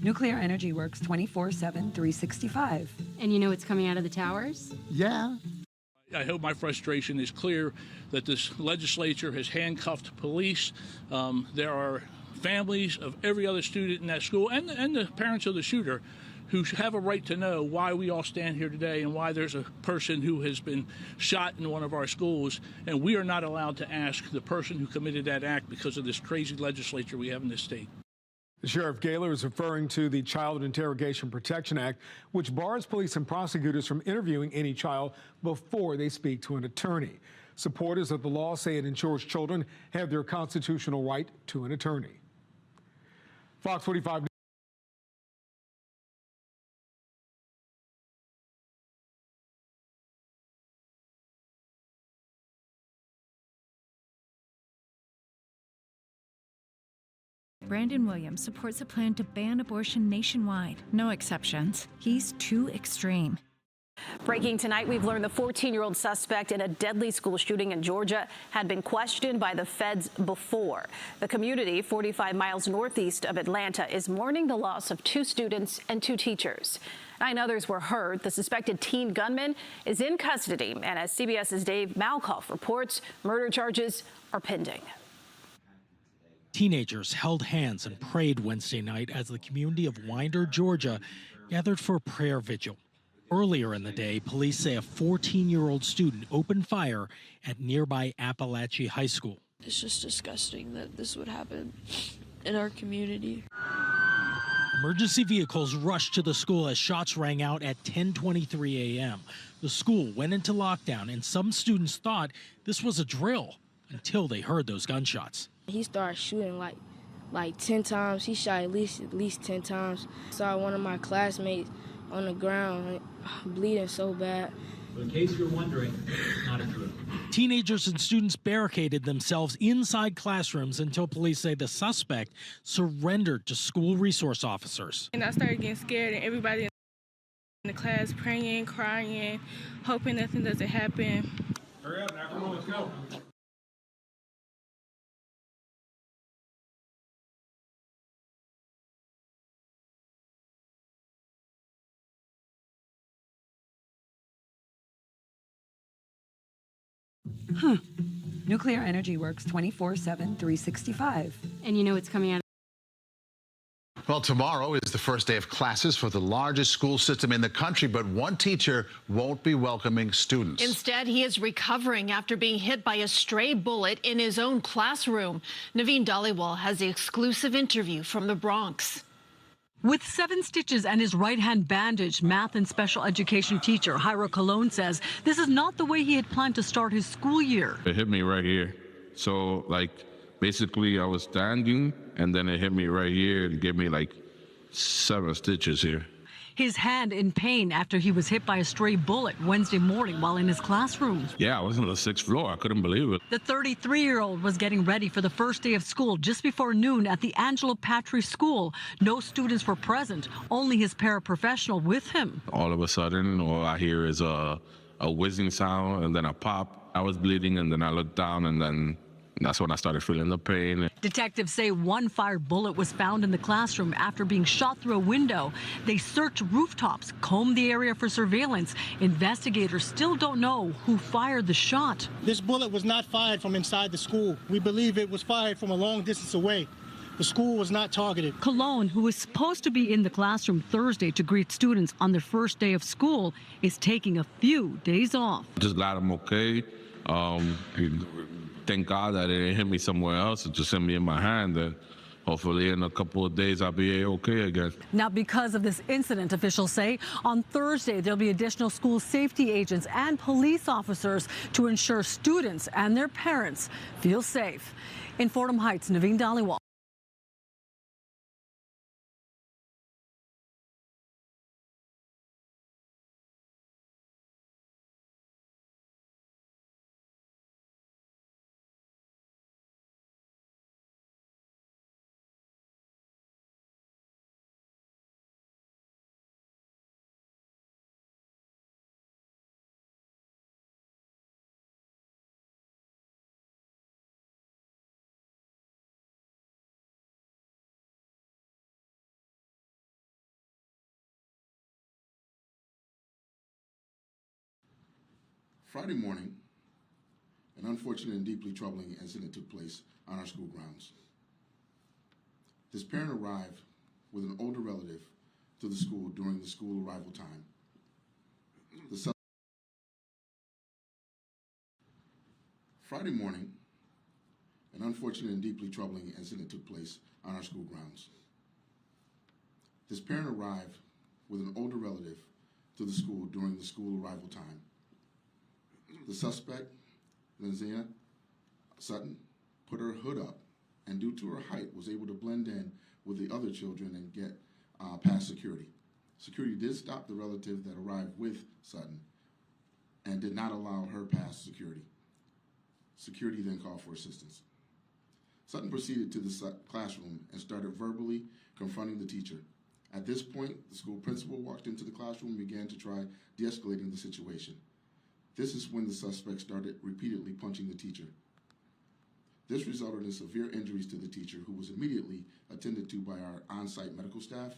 Nuclear energy works 24/7, 365. And you know it's coming out of the towers? Yeah. I hope my frustration is clear that this legislature has handcuffed police. There are families of every other student in that school and the parents of the shooter who have a right to know why we all stand here today and why there's a person who has been shot in one of our schools, and we are not allowed to ask the person who committed that act because of this crazy legislature we have in this state. Sheriff Gaylor is referring to the Child Interrogation Protection Act, which bars police and prosecutors from interviewing any child before they speak to an attorney. Supporters of the law say it ensures children have their constitutional right to an attorney. Fox 45. Brandon Williams supports a plan to ban abortion nationwide. No exceptions. He's too extreme. Breaking tonight, we've learned the 14-year-old suspect in a deadly school shooting in Georgia had been questioned by the feds before. The community, 45 miles northeast of Atlanta, is mourning the loss of 2 students and 2 teachers. 9 others were hurt. The suspected teen gunman is in custody, and as CBS's Dave Malkoff reports, murder charges are pending. Teenagers held hands and prayed Wednesday night as the community of Winder, Georgia, gathered for a prayer vigil. Earlier in the day, police say a 14-year-old student opened fire at nearby Appalachia High School. It's just disgusting that this would happen in our community. Emergency vehicles rushed to the school as shots rang out at 10:23 a.m. The school went into lockdown, and some students thought this was a drill until they heard those gunshots. He started shooting like 10 times. He shot at least 10 times. Saw one of my classmates on the ground bleeding so bad. In case you're wondering, not a drill. Teenagers and students barricaded themselves inside classrooms until police say the suspect surrendered to school resource officers. And I started getting scared, and everybody in the class praying, crying, hoping nothing doesn't happen. Hurry up, now, let's go. Nuclear energy works 24/7, 365. And you know it's coming out. Well, tomorrow is the first day of classes for the largest school system in the country, but one teacher won't be welcoming students. Instead, he is recovering after being hit by a stray bullet in his own classroom. Naveen Dhaliwal has the exclusive interview from the Bronx. With 7 stitches and his right hand bandaged, math and special education teacher Jairo Colon says this is not the way he had planned to start his school year. It hit me right here. So, basically I was standing and then it hit me right here and gave me 7 stitches here. His hand in pain after he was hit by a stray bullet Wednesday morning while in his classroom. Yeah, I was on the 6th floor. I couldn't believe it. The 33-year-old was getting ready for the first day of school just before noon at the Angelo Patry School. No students were present, only his paraprofessional with him. All of a sudden, all I hear is a whizzing sound and then a pop. I was bleeding and then I looked down and then that's when I started feeling the pain. Detectives say one fired bullet was found in the classroom after being shot through a window. They searched rooftops, combed the area for surveillance. Investigators still don't know who fired the shot. This bullet was not fired from inside the school. We believe it was fired from a long distance away. The school was not targeted. Colon, who was supposed to be in the classroom Thursday to greet students on their first day of school, is taking a few days off. Just glad I'm okay. Thank God that it didn't hit me somewhere else. It just hit me in my hand. And hopefully in a couple of days I'll be okay again. Now, because of this incident, officials say on Thursday there'll be additional school safety agents and police officers to ensure students and their parents feel safe. In Fordham Heights, Naveen Dhaliwal. Friday morning, an unfortunate and deeply troubling incident took place on our school grounds. This parent arrived with an older relative to the school during the school arrival time. Friday morning, an unfortunate and deeply troubling incident took place on our school grounds. This parent arrived with an older relative to the school during the school arrival time. The suspect, Lindsay Sutton, put her hood up and due to her height was able to blend in with the other children and get past security. Security did stop the relative that arrived with Sutton and did not allow her past security. Security then called for assistance. Sutton proceeded to the classroom and started verbally confronting the teacher. At this point, the school principal walked into the classroom and began to try de-escalating the situation. This is when the suspect started repeatedly punching the teacher. This resulted in severe injuries to the teacher, who was immediately attended to by our on-site medical staff.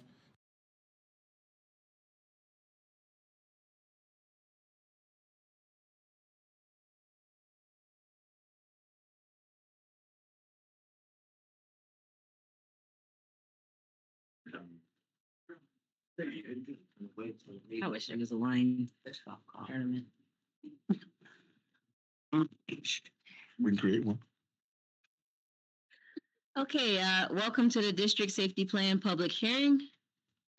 I wish there was a line tournament. We can create one. Okay, welcome to the District Safety Plan public hearing.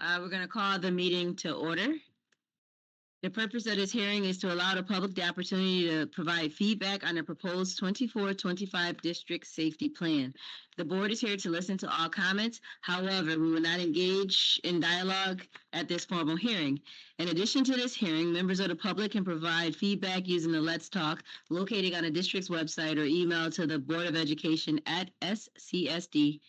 We're going to call the meeting to order. The purpose of this hearing is to allow the public the opportunity to provide feedback on the proposed 24-25 District Safety Plan. The board is here to listen to all comments. However, we will not engage in dialogue at this formal hearing. In addition to this hearing, members of the public can provide feedback using the Let's Talk located on the district's website or email to the Board of Education at scsd.us.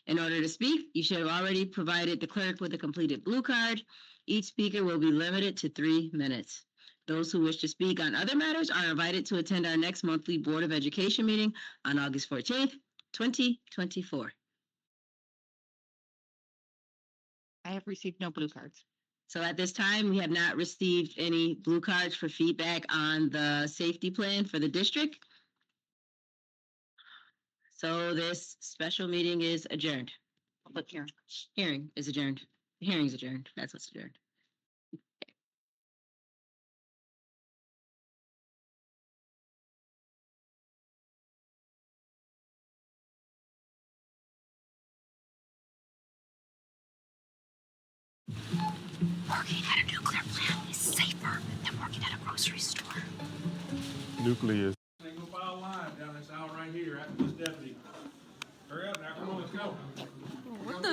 In order to speak, you should have already provided the clerk with a completed blue card. Each speaker will be limited to 3 minutes. Those who wish to speak on other matters are invited to attend our next monthly Board of Education meeting on August 14th, 2024. I have received no blue cards. So at this time, we have not received any blue cards for feedback on the safety plan for the district. So this special meeting is adjourned. Public hearing. Hearing is adjourned. The hearing is adjourned. That's what's adjourned. Working at a nuclear plant is safer than working at a grocery store. Nuclear. Single file line down this aisle right here after this deputy. Hurry up now, come on, let's go. What the?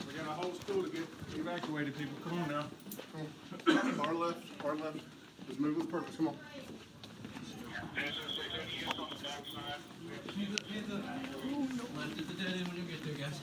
We got a whole school to get evacuated, people. Come on now. Far left, just move with purpose, come on. Hands up, on the back side. Hands up. Left at the dead end when you get there, guys.